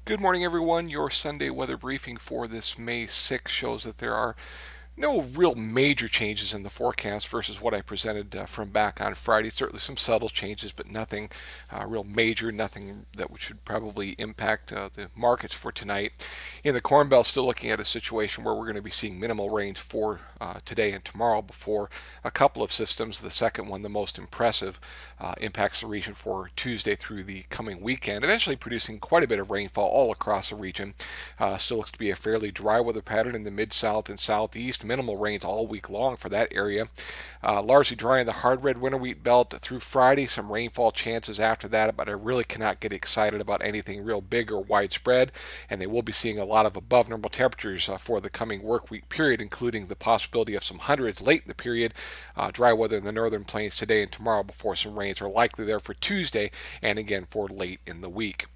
Good morning, everyone. Your Sunday weather briefing for this May 6th shows that there are no real major changes in the forecast versus what I presented from back on Friday. Certainly some subtle changes, but nothing real major, nothing that should probably impact the markets for tonight. In the Corn Belt, still looking at a situation where we're going to be seeing minimal rain for today and tomorrow before a couple of systems. The second one, the most impressive, impacts the region for Tuesday through the coming weekend, eventually producing quite a bit of rainfall all across the region. Still looks to be a fairly dry weather pattern in the mid-south and southeast. Minimal rains all week long for that area. Largely dry in the hard red winter wheat belt through Friday. Some rainfall chances after that, but I really cannot get excited about anything real big or widespread. And they will be seeing a lot of above normal temperatures for the coming work week period, including the possibility of some hundreds late in the period. Dry weather in the northern plains today and tomorrow before some rains are likely there for Tuesday and again for late in the week.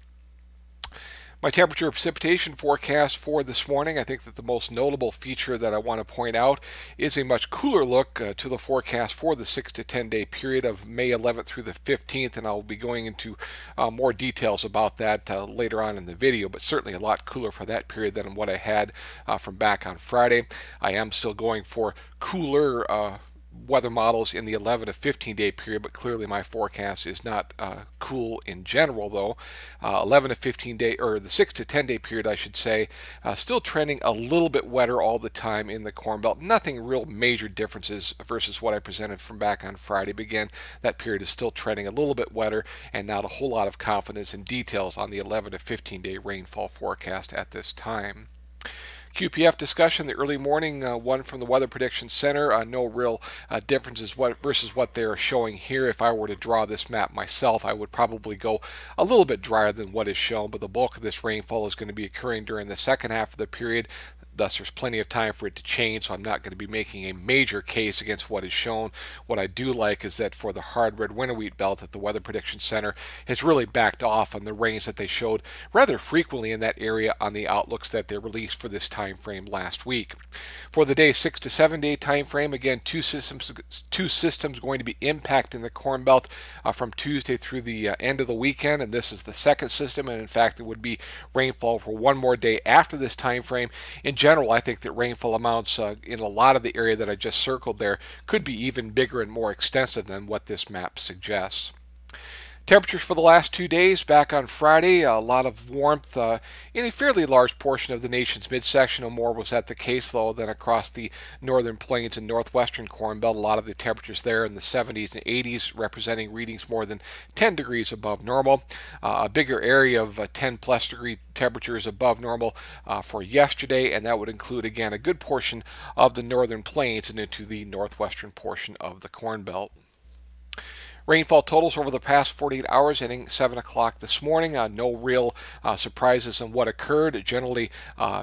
My temperature precipitation forecast for this morning, I think that the most notable feature that I want to point out is a much cooler look to the forecast for the 6 to 10 day period of May 11th through the 15th, and I'll be going into more details about that later on in the video, but certainly a lot cooler for that period than what I had from back on Friday. I am still going for cooler weather models in the 11 to 15 day period, but clearly my forecast is not cool in general, though. 11 to 15 day, or the 6 to 10 day period, I should say, still trending a little bit wetter all the time in the Corn Belt. Nothing real major differences versus what I presented from back on Friday. But again, that period is still trending a little bit wetter, and not a whole lot of confidence in details on the 11 to 15 day rainfall forecast at this time. QPF discussion, the early morning one from the Weather Prediction Center. No real differences versus what they're showing here. If I were to draw this map myself, I would probably go a little bit drier than what is shown, but the bulk of this rainfall is going to be occurring during the second half of the period. Thus, there's plenty of time for it to change, so I'm not going to be making a major case against what is shown. What I do like is that for the hard red winter wheat belt, that the Weather Prediction Center has really backed off on the rains that they showed rather frequently in that area on the outlooks that they released for this time frame last week. For the day 6 to 7 day time frame, again, two systems going to be impacting the Corn Belt from Tuesday through the end of the weekend, and this is the second system, and in fact, it would be rainfall for one more day after this time frame. In general, I think that rainfall amounts in a lot of the area that I just circled there could be even bigger and more extensive than what this map suggests. Temperatures for the last 2 days, back on Friday, a lot of warmth in a fairly large portion of the nation's midsection. No more was that the case, though, than across the northern plains and northwestern Corn Belt. A lot of the temperatures there in the 70s and 80s, representing readings more than 10 degrees above normal. A bigger area of 10 plus degree temperatures above normal for yesterday, and that would include, again, a good portion of the northern plains and into the northwestern portion of the Corn Belt. Rainfall totals over the past 48 hours ending 7 o'clock this morning. No real surprises in what occurred. Generally,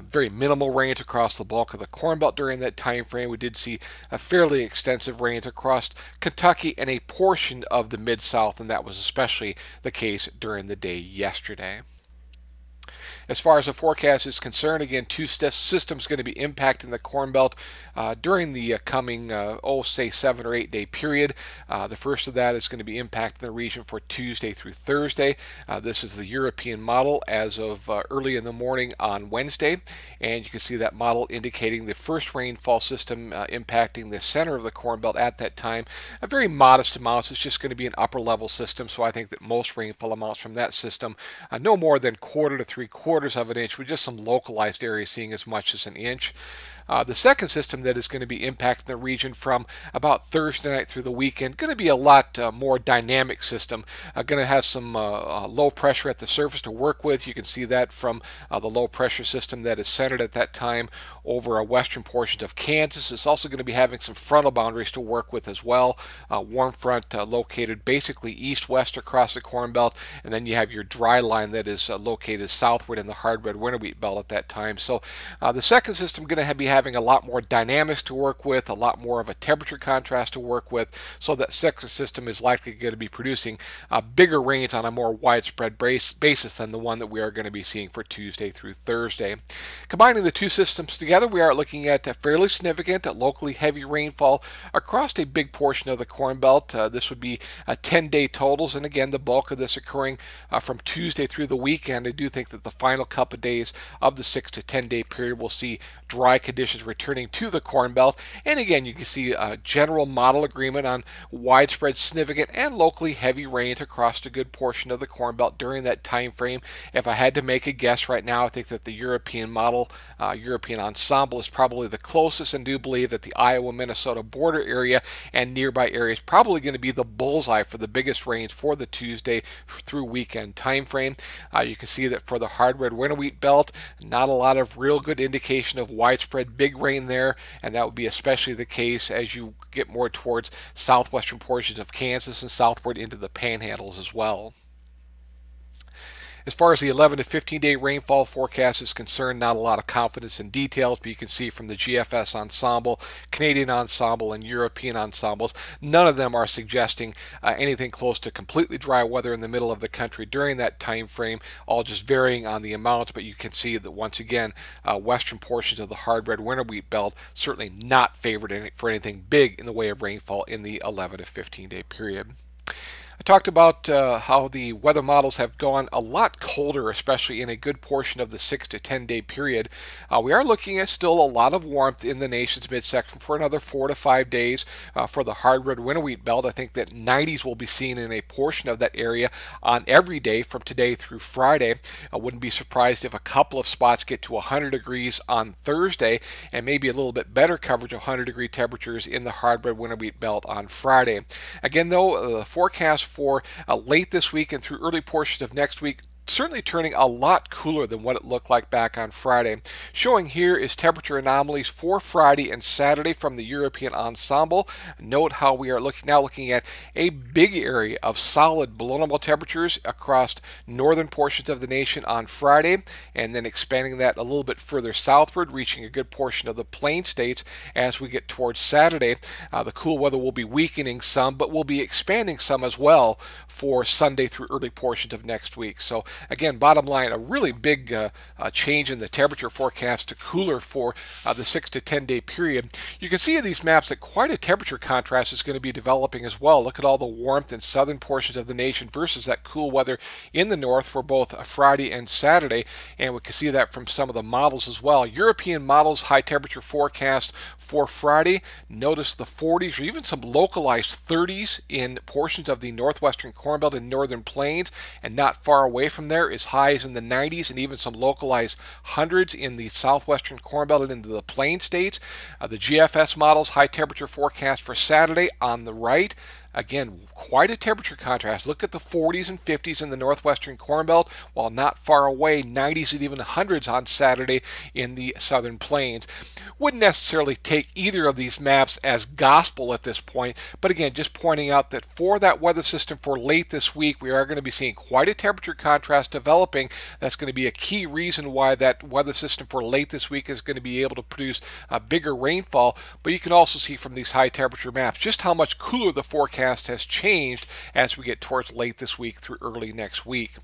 very minimal rains across the bulk of the Corn Belt during that time frame. We did see a fairly extensive rains across Kentucky and a portion of the Mid-South, and that was especially the case during the day yesterday. As far as the forecast is concerned, again, two systems going to be impacting the Corn Belt during the coming, say 7 or 8 day period. The first of that is going to be impacting the region for Tuesday through Thursday. This is the European model as of early in the morning on Wednesday, and you can see that model indicating the first rainfall system impacting the center of the Corn Belt at that time. A very modest amounts. It's just going to be an upper level system, so I think that most rainfall amounts from that system no more than quarter to 3/4 of an inch, with just some localized areas seeing as much as an inch. The second system that is going to be impacting the region from about Thursday night through the weekend, going to be a lot more dynamic system. Going to have some low pressure at the surface to work with. You can see that from the low pressure system that is centered at that time over western portions of Kansas. It's also going to be having some frontal boundaries to work with as well. Warm front located basically east-west across the Corn Belt, and then you have your dry line that is located southward in the hard red winter wheat belt at that time. So the second system going to be having a lot more dynamics to work with, a lot more of a temperature contrast to work with, so that system is likely going to be producing bigger rains on a more widespread basis than the one that we are going to be seeing for Tuesday through Thursday. Combining the two systems together, we are looking at a fairly significant locally heavy rainfall across a big portion of the Corn Belt. This would be 10-day totals, and again, the bulk of this occurring from Tuesday through the weekend. I do think that the final couple of days of the 6 to 10-day period will see dry conditions returning to the Corn Belt. And again, you can see a general model agreement on widespread significant and locally heavy rains across a good portion of the Corn Belt during that time frame. If I had to make a guess right now, I think that the European model, European ensemble, is probably the closest, and do believe that the Iowa-Minnesota border area and nearby areas probably going to be the bullseye for the biggest rains for the Tuesday through weekend time frame. You can see that for the hard red winter wheat belt, not a lot of real good indication of widespread big rain there, and that would be especially the case as you get more towards southwestern portions of Kansas and southward into the panhandles as well. As far as the 11 to 15-day rainfall forecast is concerned, not a lot of confidence in details, but you can see from the GFS ensemble, Canadian ensemble, and European ensembles, none of them are suggesting anything close to completely dry weather in the middle of the country during that time frame, all just varying on the amounts. But you can see that once again, western portions of the hard red winter wheat belt certainly not favored for anything big in the way of rainfall in the 11 to 15-day period. I talked about how the weather models have gone a lot colder, especially in a good portion of the 6 to 10-day period. We are looking at still a lot of warmth in the nation's midsection for another 4 to 5 days for the hard red winter wheat belt. I think that 90s will be seen in a portion of that area on every day from today through Friday. I wouldn't be surprised if a couple of spots get to 100 degrees on Thursday, and maybe a little bit better coverage of 100-degree temperatures in the hard red winter wheat belt on Friday. Again, though, the forecast for late this week and through early portions of next week certainly turning a lot cooler than what it looked like back on Friday. Showing here is temperature anomalies for Friday and Saturday from the European ensemble. Note how we are looking at a big area of solid below normal temperatures across northern portions of the nation on Friday, and then expanding that a little bit further southward, reaching a good portion of the plain states as we get towards Saturday. The cool weather will be weakening some, but will be expanding some as well for Sunday through early portions of next week. So again, bottom line, a really big change in the temperature forecast to cooler for the 6 to 10-day period. You can see in these maps that quite a temperature contrast is going to be developing as well. Look at all the warmth in southern portions of the nation versus that cool weather in the north for both Friday and Saturday, and we can see that from some of the models as well. European models high temperature forecast for Friday. Notice the 40s or even some localized 30s in portions of the northwestern Corn Belt and northern plains, and not far away from there is highs in the 90s and even some localized hundreds in the southwestern Corn Belt and into the plain states. The GFS models high temperature forecast for Saturday on the right. Again, quite a temperature contrast. Look at the 40s and 50s in the northwestern Corn Belt, while not far away, 90s and even hundreds on Saturday in the southern plains. Wouldn't necessarily take either of these maps as gospel at this point, but again, just pointing out that for that weather system for late this week, we are going to be seeing quite a temperature contrast developing. That's going to be a key reason why that weather system for late this week is going to be able to produce a bigger rainfall. But you can also see from these high temperature maps just how much cooler the forecast has changed as we get towards late this week through early next week.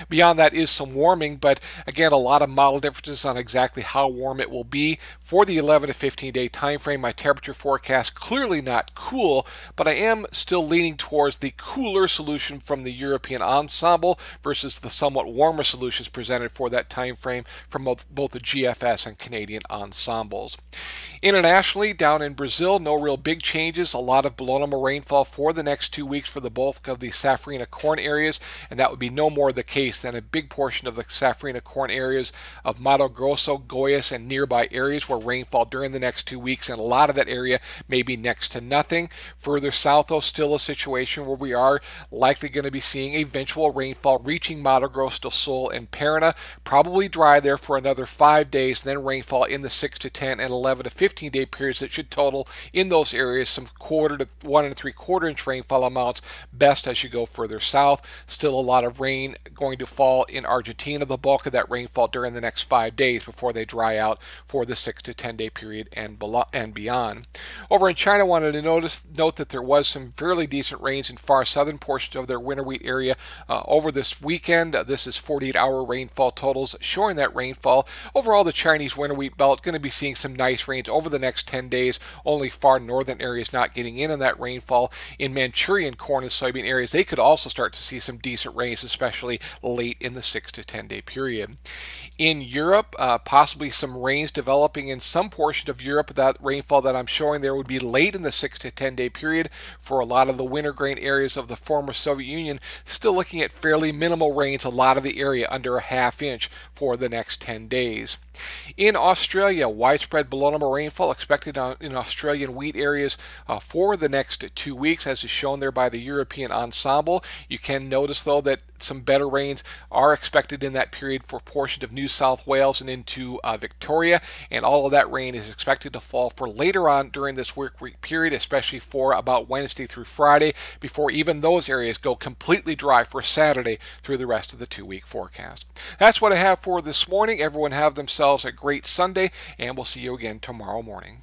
Beyond that is some warming, but again, a lot of model differences on exactly how warm it will be. For the 11 to 15-day time frame, my temperature forecast clearly not cool, but I am still leaning towards the cooler solution from the European ensemble versus the somewhat warmer solutions presented for that time frame from both the GFS and Canadian ensembles. Internationally, down in Brazil, no real big changes. A lot of below normal rainfall for the next 2 weeks for the bulk of the Safrinha corn areas, and that would be no more the case than a big portion of the Safrinha corn areas of Mato Grosso, Goiás, and nearby areas where rainfall during the next 2 weeks, and a lot of that area may be next to nothing. Further south, though, still a situation where we are likely going to be seeing eventual rainfall reaching Mato Grosso do Sul and Paraná. Probably dry there for another 5 days, then rainfall in the 6 to 10 and 11 to 15-day periods that should total in those areas some 1 to 1 3/4 1-inch rainfall amounts, best as you go further south. Still a lot of rain going to fall in Argentina, the bulk of that rainfall during the next 5 days before they dry out for the 6 to 10 day period and beyond. Over in China, I wanted to note that there was some fairly decent rains in far southern portions of their winter wheat area over this weekend. This is 48-hour rainfall totals showing that rainfall. Overall, the Chinese winter wheat belt going to be seeing some nice rains over the next 10 days. Only far northern areas not getting in on that rainfall. In Manchurian corn and soybean areas, they could also start to see some decent rains, especially late in the 6 to 10 day period. In Europe, possibly some rains developing in some portions of Europe. That rainfall that I'm showing there would be late in the 6 to 10 day period for a lot of the winter grain areas of the former Soviet Union. Still looking at fairly minimal rains, a lot of the area under a ½ inch for the next 10 days. In Australia, widespread below normal rainfall expected in Australian wheat areas for the next 2 weeks, as is shown there by the European ensemble. You can notice, though, that some better rains are expected in that period for portions of New South Wales and into Victoria, and all of that rain is expected to fall for later on during this work week period, especially for about Wednesday through Friday, before even those areas go completely dry for Saturday through the rest of the 2-week forecast. That's what I have for this morning. Everyone have themselves a great Sunday, and we'll see you again tomorrow morning.